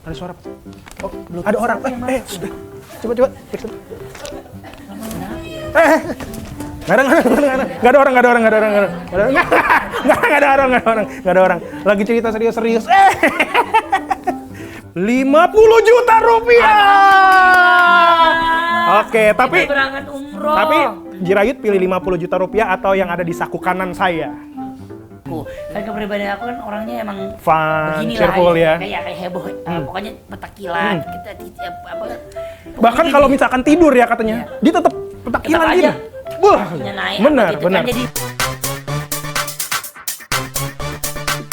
Ada suara. Oh, ada orang. Coba. Nggak ada orang. Lagi cerita serius. 50 juta rupiah. Oke, tapi kita berangkat umroh. Tapi Jirayut pilih 50 juta rupiah atau yang ada di saku kanan saya? Kan kepribadian aku kan orangnya emang Fun, beginilah cheerful ya. Kayak heboh. Pokoknya petakilan. Kita Bahkan kalau misalkan tidur ya katanya, dia tetap petakilan tetap gitu. aja. Wah, naik, benar. Kan jadi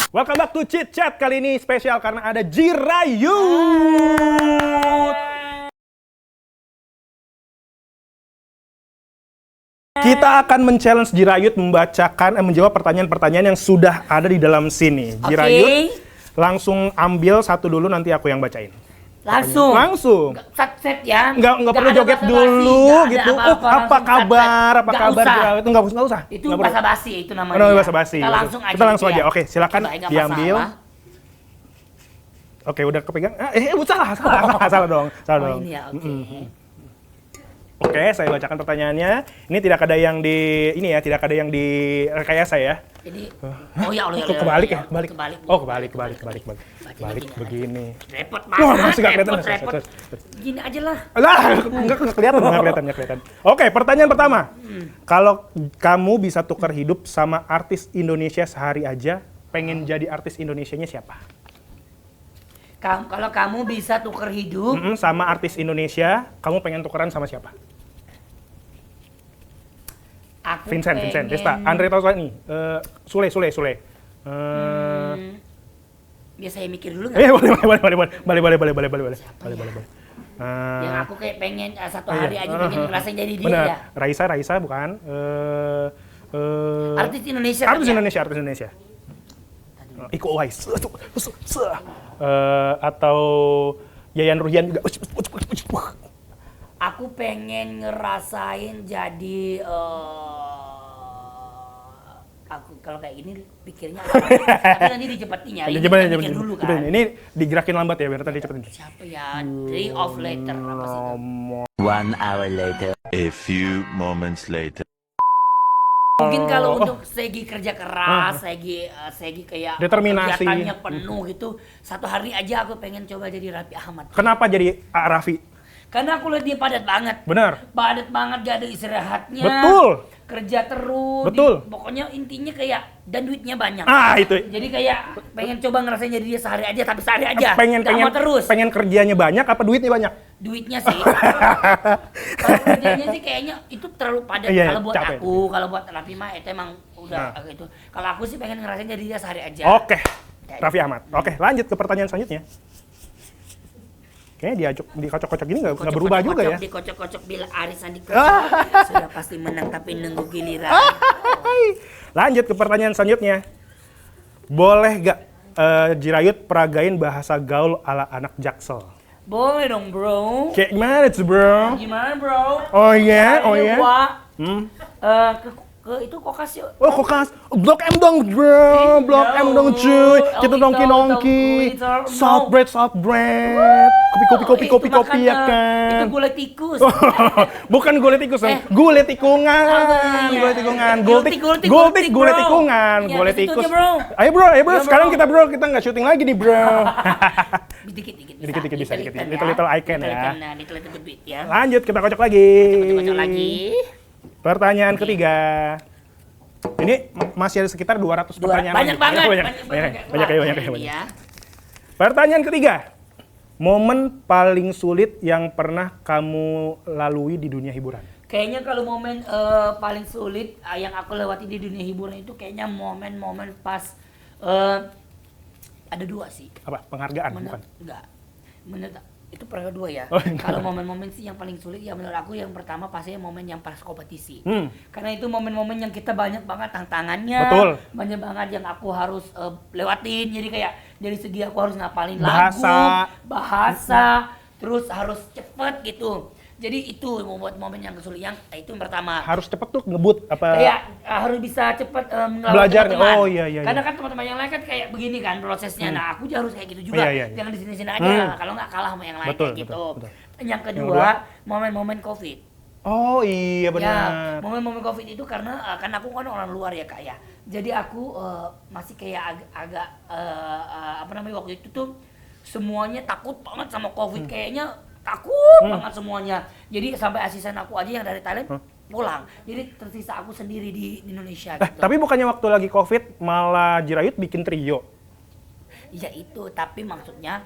Welcome back to Chit Chat. Kali ini spesial karena ada Jirayut. Kita akan men-challenge Jirayut menjawab pertanyaan-pertanyaan yang sudah ada di dalam sini. Jirayut langsung ambil satu dulu, nanti aku yang bacain. Langsung. Set ya. Nggak perlu joget dulu gitu. Apa kabar Jirayut? Nggak usah. Itu basa-basi itu namanya. Basa-basi. Kita langsung aja. Oke, silakan diambil. Oke, udah kepegang. Salah dong. Ini ya, oke. Oke, saya bacakan pertanyaannya. Ini tidak ada yang di rekayasa ya. Jadi ya Allah. Kebalik ya? Kebalik. Balik begini. Repot banget. Masih nggak kelihatan. Repot. Gini aja lah. Nggak kelihatan. Oke, pertanyaan pertama. Kalau kamu bisa tukar hidup sama artis Indonesia sehari aja, pengen jadi artis Indonesianya siapa? Kalau kamu bisa tukar hidup sama artis Indonesia, kamu pengen tukeran sama siapa? Vincent, Desta, Andre Tausani, Sule. Biar saya mikir dulu nggak? Boleh. Yang aku kayak pengen satu hari aja pengen ngerasain jadi dia bener. ya. Raisa bukan? Artis Indonesia. Artis Indonesia. Iko Uwais. Atau Yayan Ruhian juga. Aku pengen ngerasain jadi aku kalau kayak gini pikirnya tapi nanti dicepetin ya. Ini dulu kan. Ini digerakin lambat ya biar tadi cepetin. Siapa ya? Day of later apa sih itu? 1 hour later. A few moments later. Mungkin kalau untuk segi kerja keras, segi kayak determinasi, kegiatannya penuh gitu, satu hari aja aku pengen coba jadi Raffi Ahmad. Kenapa jadi Raffi? Karena aku lihat dia padat banget. Benar. Padat banget, gak ada istirahatnya. Betul. Kerja terus. Betul. Pokoknya intinya kayak dan duitnya banyak. Itu. Jadi kayak pengen coba ngerasain jadi dia sehari aja, tapi sehari aja. Pengen terus. Pengen kerjanya banyak apa duitnya banyak? Duitnya sih. Kalau kerjanya sih kayaknya itu terlalu padat kalau buat capek. aku, kalau buat Raffi mah itu emang udah gitu. Kalau aku sih pengen ngerasain jadi dia sehari aja. Oke. Raffi Ahmad. Oke, lanjut ke pertanyaan selanjutnya. Kayaknya dikocok-kocok gini nggak berubah juga ya? Dikocok-kocok bila arisan dikocok. Sudah pasti menang tapi nunggu giliran. Lanjut ke pertanyaan selanjutnya. Boleh nggak Jirayut peragain bahasa gaul ala anak Jaksel? Boleh dong bro. Kayak gimana tuh bro? Gimana bro? Oh iya? Ke itu kokas yuk. Oh kokas, Blok M dong bro, Blok M dong cuy. Kita nongki. Soft bread. Kopi ya kan. Itu gulai tikus. Bukan gulai tikus dong, gulai tikungan. Gulai tikus. Ayo bro, sekarang kita nggak syuting lagi nih bro. Dikit bisa, little icon ya. Little bit ya. Lanjut, kita kocok lagi. Pertanyaan ketiga. Ini masih ada sekitar 200 pertanyaan. Banyak banget. Banyak. Pertanyaan ketiga. Momen paling sulit yang pernah kamu lalui di dunia hiburan? Kayaknya kalau momen paling sulit yang aku lewati di dunia hiburan itu kayaknya momen-momen pas ada dua sih. Apa? Penghargaan bukan? Enggak. Itu pernah dua ya. Enggak. Kalau momen-momen sih yang paling sulit ya menurut aku yang pertama pastinya momen yang pas kompetisi. Karena itu momen-momen yang kita banyak banget tantangannya. Betul. Banyak banget yang aku harus lewatin. Jadi kayak dari segi aku harus ngapalin bahasa, lagu, bahasa, terus harus cepet gitu. Jadi itu membuat momen yang sulit, yang itu yang pertama. Harus cepet tuh ngebut apa? Kayak harus bisa cepat melawan Belajar. teman-teman. Oh iya. Karena kan teman-teman yang lain kan kayak begini kan prosesnya. Nah aku harus kayak gitu juga. Iya. Jangan di sini-sini aja. Kalau nggak kalah sama yang lain Betul, kayak gitu. betul. Yang kedua, momen-momen COVID. Oh iya benar. Ya, momen-momen COVID itu karena kan aku kan orang luar ya Kak ya. Jadi aku masih kayak agak apa namanya waktu itu tuh semuanya takut banget sama COVID. Kayaknya takut banget semuanya. Jadi sampai asisten aku aja yang dari Thailand pulang. Jadi tersisa aku sendiri di Indonesia gitu. Tapi bukannya waktu lagi COVID malah Jirayut bikin trio? Iya itu, tapi maksudnya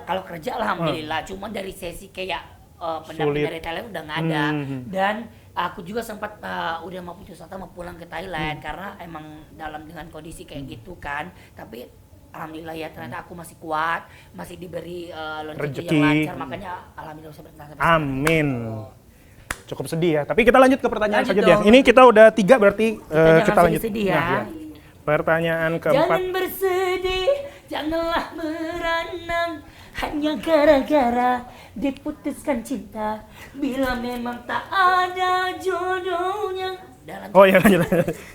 kalau kerja alhamdulillah, cuma dari sesi kayak pendamping Sulit. dari Thailand udah nggak ada. Dan aku juga sempat udah mau putus asa mau pulang ke Thailand karena emang dengan kondisi kayak gitu kan. Tapi alhamdulillah ya ternyata aku masih kuat, masih diberi rezeki yang lancar, makanya alhamdulillah bisa bertahan sampai sekarang. Amin. Cukup sedih ya. Tapi kita lanjut ke pertanyaan Lanjut selanjutnya. dong. Ini kita udah 3 berarti Jangan kita lanjut. sedih ya. Nah, pertanyaan keempat. Jangan bersedih, janganlah merenang, hanya gara-gara diputuskan cinta, bila memang tak ada jodohnya. Oh iya lanjut.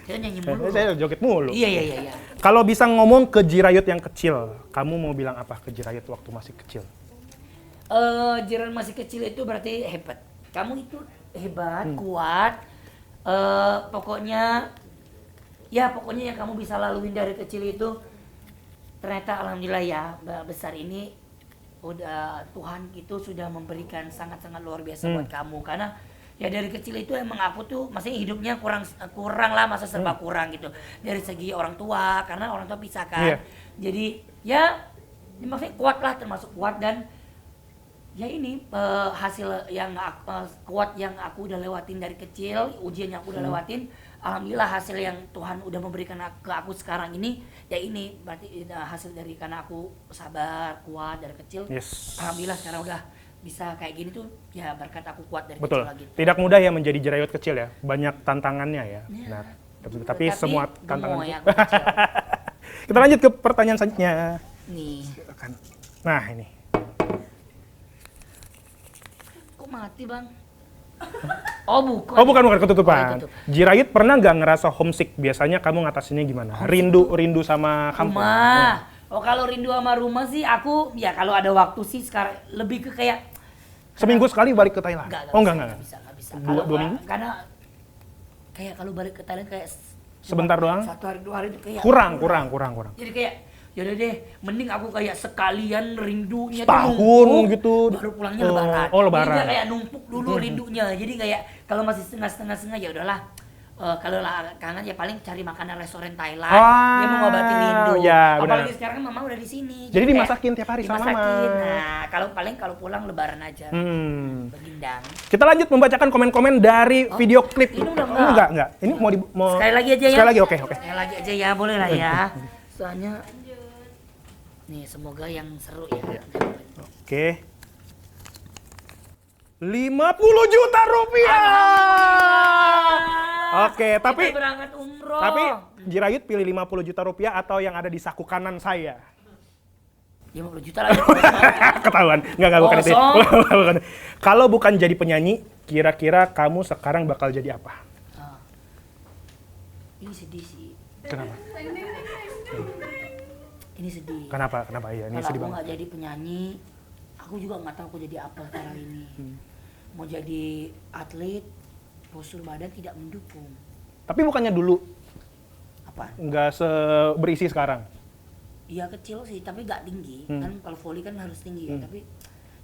Kita nyanyi mulu. Saya joget mulu. Iya. Kalau bisa ngomong ke Jirayut yang kecil, kamu mau bilang apa ke Jirayut waktu masih kecil? Jiran masih kecil itu berarti hebat. Kamu itu hebat, kuat. Pokoknya yang kamu bisa laluin dari kecil itu ternyata alhamdulillah ya besar ini udah Tuhan itu sudah memberikan sangat-sangat luar biasa buat kamu, karena ya dari kecil itu emang aku tuh masih hidupnya kurang lah, masa serba kurang gitu dari segi orang tua, karena orang tua pisah kan. Jadi ya maksudnya kuat lah, termasuk kuat. Dan ya ini hasil yang kuat yang aku udah lewatin dari kecil, ujian yang aku udah lewatin, alhamdulillah hasil yang Tuhan udah memberikan ke aku sekarang ini, ya ini berarti hasil dari karena aku sabar, kuat dari kecil. Alhamdulillah sekarang udah bisa kayak gini tuh ya berkat aku kuat dari Betul. kecil lagi. Tidak mudah ya menjadi Jirayut kecil ya. Banyak tantangannya ya. Benar. Tapi semua tantangan. Ya, kecil. Kita lanjut ke pertanyaan selanjutnya. Nih. Nah, ini. Kok mati, Bang? Oh, bukan. Oh, bukan ketutupan. tutup. Jirayut pernah nggak ngerasa homesick? Biasanya kamu ngatasinnya gimana? Rindu sama kampung. Rumah. Oh, kalau rindu sama rumah sih aku ya kalau ada waktu sih sekarang lebih ke kayak Seminggu sekali balik ke Thailand? Enggak. Bisa. Dua minggu? Karena kayak kalau balik ke Thailand kayak sebentar doang? 1 hari 2 hari itu kayak Kurang. Jadi kayak yaudah deh, mending aku kayak sekalian rindunya Setahun tuh numpuk, gitu. baru pulangnya lebaran. Oh, lebaran. Jadi dia kayak numpuk dulu rindunya. Jadi kayak kalau masih setengah-setengah ya udahlah. Kalau kangen ya paling cari makanan restoran Thailand, dia mengobati rindu. Ya, apalagi sekarang kan mama udah di sini. Jadi dimasakin tiap hari sama mama. Nah, kalau pulang lebaran aja. Begindang. Kita lanjut membacakan komen-komen dari video klip. Ini udah enggak. Ini mau Sekali lagi aja ya. Sekali lagi, oke. Sekali lagi aja ya, boleh lah ya. Soalnya nih semoga yang seru ya. Oke. 50 juta rupiah. Oke, tapi kita berangkat umroh. Tapi Jirayut pilih 50 juta rupiah atau yang ada di saku kanan saya? 50 juta lagi. Ketahuan. Enggak bukan itu. Bukan. Kalau bukan jadi penyanyi, kira-kira kamu sekarang bakal jadi apa? Ini sedih sih. Kenapa? Ini sedih. Kenapa? Iya, ini kalau sedih aku banget. nggak jadi penyanyi, aku juga nggak tahu aku jadi apa sekarang ini. Mau jadi atlet, postur badan tidak mendukung. Tapi bukannya dulu Apa? nggak berisi sekarang? Iya kecil sih, tapi nggak tinggi. Kan kalau volley kan harus tinggi ya. Tapi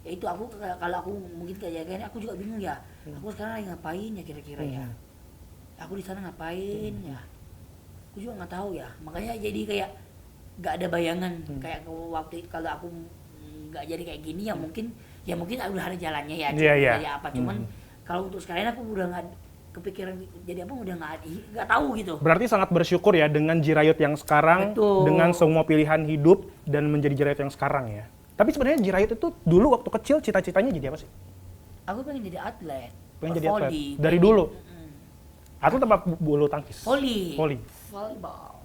ya itu aku kalau aku mungkin kayak gini, aku juga bingung ya. Aku sekarang lagi ngapain ya kira-kira ya? Aku di sana ngapain ya? Aku juga nggak tahu ya. Makanya jadi kayak nggak ada bayangan. Kayak waktu kalau aku nggak jadi kayak gini ya mungkin udah ada jalannya ya. Jadi apa? Cuman kalau untuk sekarang aku udah nggak kepikiran jadi apa, udah nggak tahu gitu. Berarti sangat bersyukur ya dengan Jirayut yang sekarang. Betul. Dengan semua pilihan hidup dan menjadi Jirayut yang sekarang ya. Tapi sebenarnya Jirayut itu dulu waktu kecil cita-citanya jadi apa sih? Aku pengen jadi atlet. Pengen jadi atlet? Volley. Dari dulu? Atlet apa bulu tangkis? Volley. Volley. Volleyball.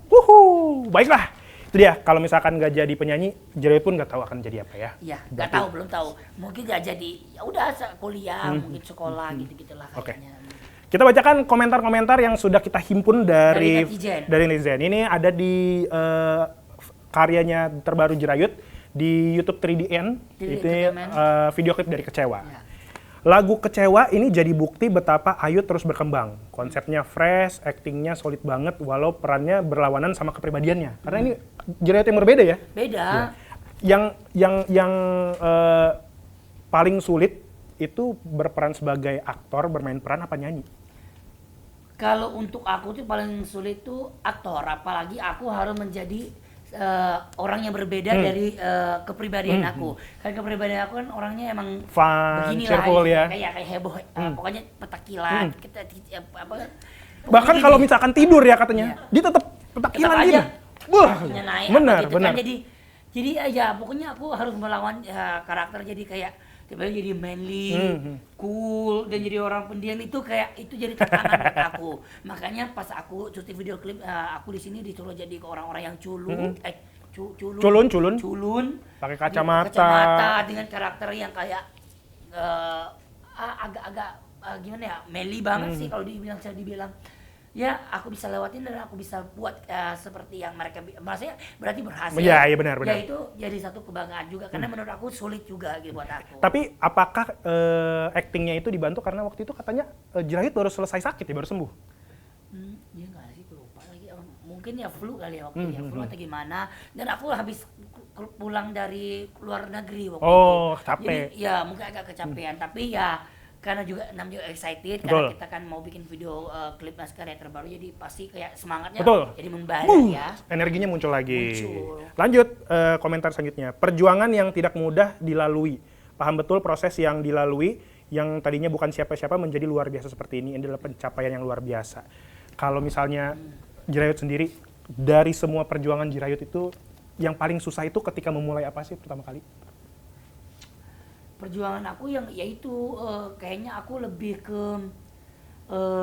Baiklah. Itu dia, kalau misalkan nggak jadi penyanyi, Jirayut pun nggak tahu akan jadi apa ya. Iya, nggak tahu, belum tahu. Mungkin nggak jadi, ya udah kuliah, mungkin sekolah gitu-gitulah Oke. kayaknya. Kita bacakan komentar-komentar yang sudah kita himpun dari Dari netizen. Ini ada di karyanya terbaru Jirayut di YouTube 3DN. Itu video klip dari Kecewa. Ya. Lagu Kecewa ini jadi bukti betapa Ayut terus berkembang. Konsepnya fresh, actingnya solid banget, walau perannya berlawanan sama kepribadiannya. Karena ini Jirayut yang berbeda ya. Beda. Yang paling sulit itu berperan sebagai aktor, bermain peran apa nyanyi? Kalau untuk aku tuh paling sulit tuh aktor, apalagi aku harus menjadi orang yang berbeda dari kepribadian aku. Karena kepribadian aku kan orangnya emang Fun, beginilah, cheerful ya. kayak heboh, pokoknya petakilan. Kita Bahkan kalau misalkan tidur ya katanya, dia tetap petakilan tetap gitu. aja Wah, naik, benar, gitu benar. kan. Jadi ya pokoknya aku harus melawan karakter jadi kayak tiba-tiba jadi manly, cool, dan jadi orang pendiam itu kayak itu jadi tantangan buat aku. Makanya pas aku cuti video klip, aku di sini disuruh jadi ke orang-orang yang culun, Pakai kacamata. dengan karakter yang kayak agak-agak gimana ya, manly banget sih kalau dibilang. Ya, aku bisa lewatin dan aku bisa buat seperti yang mereka, maksudnya berarti berhasil. Iya, benar. Ya itu jadi satu kebanggaan juga karena menurut aku sulit juga gitu buat aku. Tapi apakah actingnya itu dibantu karena waktu itu katanya Jirayut baru selesai sakit ya, baru sembuh? Iya nggak sih, aku lupa lagi. Mungkin ya flu kali ya waktu ya, flu atau gimana. Dan aku habis pulang dari luar negeri waktu itu. Oh, capek. Jadi ya mungkin agak kecapean, tapi ya karena juga namanya excited karena kita kan mau bikin video klip karya terbaru, jadi pasti kayak semangatnya jadi membara ya. Energinya muncul lagi. Muncul. Lanjut komentar selanjutnya. Perjuangan yang tidak mudah dilalui. Paham betul proses yang dilalui yang tadinya bukan siapa-siapa menjadi luar biasa seperti ini. Ini adalah pencapaian yang luar biasa. Kalau misalnya Jirayut sendiri, dari semua perjuangan Jirayut itu yang paling susah itu ketika memulai apa sih pertama kali? Perjuangan aku yang yaitu kayaknya aku lebih ke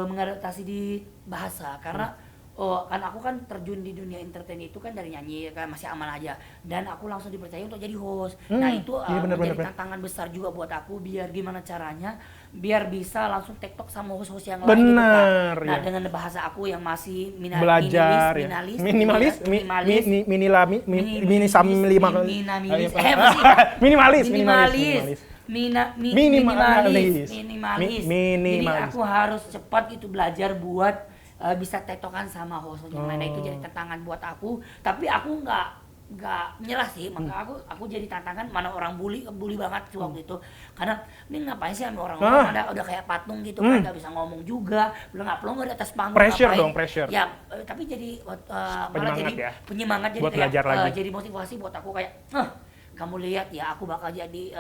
mengadaptasi di bahasa karena kan aku kan terjun di dunia entertain itu kan dari nyanyi kan masih aman aja, dan aku langsung dipercaya untuk jadi host. Nah itu menjadi tantangan besar juga buat aku, biar gimana caranya biar bisa langsung TikTok sama host-host yang lain gitu kan. Nah dengan bahasa aku yang masih minimalis, jadi aku harus cepat itu belajar buat bisa tektokan sama host yang lain. Itu jadi tantangan buat aku, tapi aku nggak menyerah sih. Maka aku jadi tantangan, mana orang bully banget sih waktu itu, karena ini ngapain sih sama orang-orang udah kayak patung gitu kan, nggak bisa ngomong juga, belum nggak di atas panggung, pressure ya. Tapi jadi malah jadi penyemangat, jadi buat kayak belajar lagi. jadi motivasi buat aku kayak kamu lihat ya, aku bakal jadi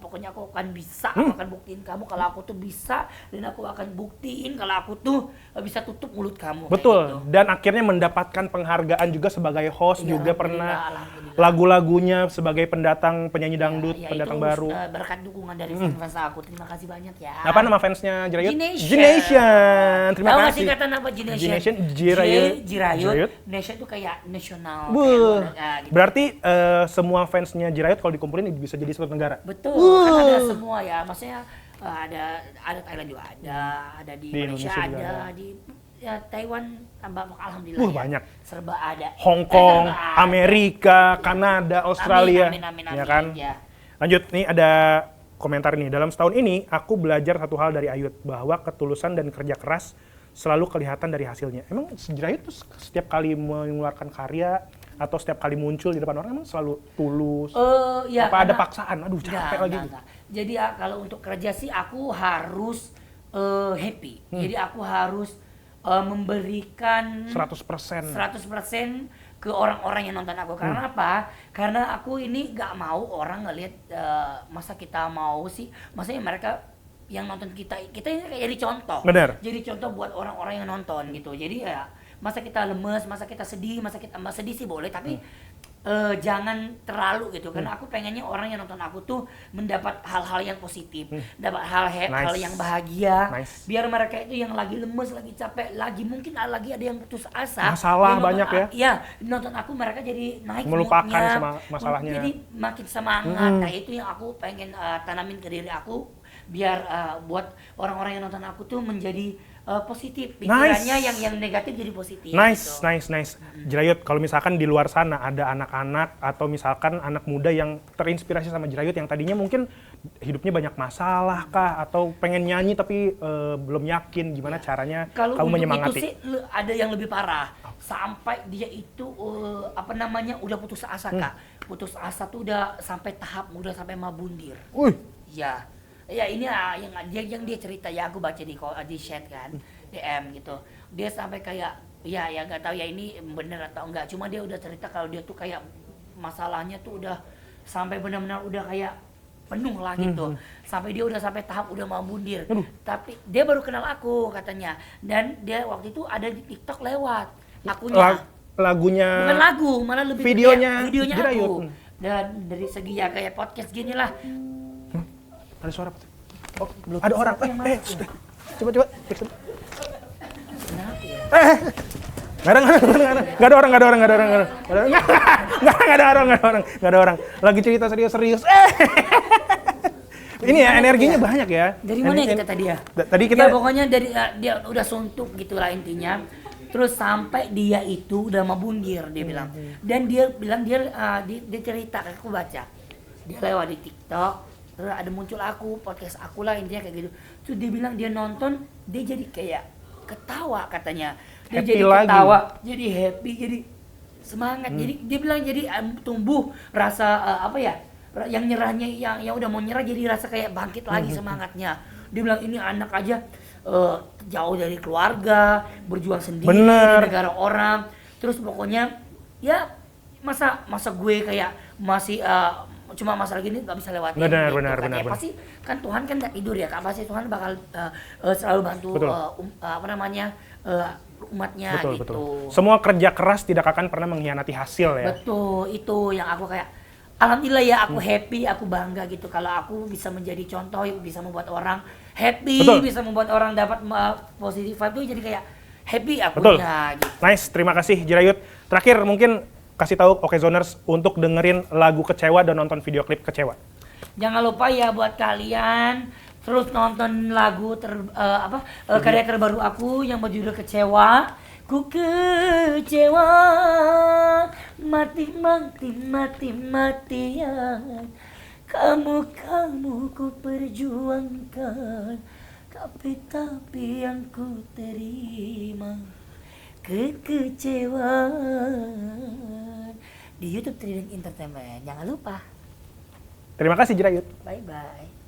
pokoknya aku akan bisa, aku akan buktiin kamu kalau aku tuh bisa, dan aku akan buktiin kalau aku tuh bisa tutup mulut kamu. Betul, gitu. dan akhirnya mendapatkan penghargaan juga sebagai host, Ya, juga pernah alhamdulillah. Lagu-lagunya sebagai pendatang penyanyi dangdut, Ya, pendatang itu, baru. Berkat dukungan dari fans aku, terima kasih banyak ya. Apa nama fansnya Jirayut? G-Nation. Terima Tahu kasih. nggak singkatan apa G-Nation? Jirayut. Nation itu kayak nasional. Gitu. Berarti semua fansnya Jirayut kalau dikumpulin bisa jadi satu negara. Betul, kan ada semua ya, maksudnya ada Thailand juga ada di Indonesia ada, di Taiwan tambah, alhamdulillah. Banyak. Serba ada. Hong Kong, Amerika, Kanada, Australia, amin, ya kan? ya. Lanjut, nih ada komentar nih. Dalam setahun ini, aku belajar satu hal dari Ayut, bahwa ketulusan dan kerja keras selalu kelihatan dari hasilnya. Emang Jirayut tuh setiap kali mengeluarkan karya atau setiap kali muncul di depan orang emang selalu tulus? Ya, apa ada paksaan? Aduh, capek lagi. Enggak. Jadi kalau untuk kerja sih aku harus happy. Jadi aku harus memberikan 100% ke orang-orang yang nonton aku. Karena apa? Karena aku ini gak mau orang ngelihat masa kita mau sih, maksudnya mereka yang nonton kita ini kayak jadi contoh. Bener. Jadi contoh buat orang-orang yang nonton gitu. Jadi ya masa kita lemes, masa kita sedih, sedih sih boleh, tapi jangan terlalu gitu, karena aku pengennya orang yang nonton aku tuh mendapat hal-hal yang positif, dapat hal yang bahagia, biar mereka itu yang lagi lemes, lagi capek, mungkin lagi ada yang putus asa, masalah banyak ya. Iya, nonton aku mereka jadi naik melupakan moodnya, sama masalahnya, jadi makin semangat. Nah itu yang aku pengen tanamin ke diri aku, biar buat orang-orang yang nonton aku tuh menjadi positif, pikirannya yang negatif jadi positif. Nice. Gitu. Jirayut, kalau misalkan di luar sana ada anak-anak atau misalkan anak muda yang terinspirasi sama Jirayut yang tadinya mungkin hidupnya banyak masalah kah, atau pengen nyanyi tapi belum yakin gimana caranya kalau kamu untuk menyemangati? itu sih ada yang lebih parah, sampai dia itu udah putus asa Kak. Putus asa tuh udah sampai tahap udah sampai mau bundir. Ya ini yang dia cerita ya, aku baca di chat kan, DM gitu. Dia sampai kayak ya nggak tahu ya ini bener atau enggak. Cuma dia udah cerita kalau dia tuh kayak masalahnya tuh udah sampai benar-benar udah kayak penuh lah gitu. Sampai dia udah sampai tahap udah mau bundir. Tapi dia baru kenal aku katanya. Dan dia waktu itu ada di TikTok lewat akunya. Lagunya. Bukan lagu, malah lebih videonya aku. Dan dari segi ya kayak podcast gini lah. Ada suara apa tuh? Oh, ada orang. Coba. Kenapa ya? Nggak ada orang. Lagi cerita serius. Ini ya energinya banyak ya. Dari mana kita tadi ya? Tadi kita pokoknya dari dia udah suntuk gitulah intinya. Terus sampai dia itu udah mau bundir dia bilang. Dan dia bilang dia cerita, aku baca. Dia lewat di TikTok. Terus ada muncul podcast aku lah intinya kayak gitu. Terus dia bilang dia nonton, dia jadi kayak ketawa katanya. Dia happy jadi lagi. ketawa, jadi happy, jadi semangat. Jadi dia bilang jadi tumbuh rasa yang nyerahnya yang udah mau nyerah jadi rasa kayak bangkit lagi semangatnya. Dia bilang ini anak aja jauh dari keluarga, berjuang sendiri di negara orang. Terus pokoknya ya masa gue kayak masih cuma masalah gini nggak bisa lewatin. Benar. Pasti kan Tuhan kan nggak tidur ya Kak, pasti Tuhan bakal selalu bantu umatnya. Betul. Semua kerja keras tidak akan pernah mengkhianati hasil ya. Betul, itu yang aku kayak alhamdulillah ya, aku happy, aku bangga gitu kalau aku bisa menjadi contoh, bisa membuat orang happy, bisa membuat orang dapat positive vibe tuh, jadi kayak happy akunya gitu. Nice, terima kasih Jirayut. Terakhir mungkin kasih tahu Okezoners untuk dengerin lagu Kecewa dan nonton video klip Kecewa. Jangan lupa ya buat kalian terus nonton lagu karya terbaru aku yang berjudul Kecewa. Ku kecewa mati-matian, kamu ku perjuangkan, tapi yang ku terima kekecewaan. Di YouTube Trident Entertainment. Jangan lupa. Terima kasih Jirayut. Bye-bye.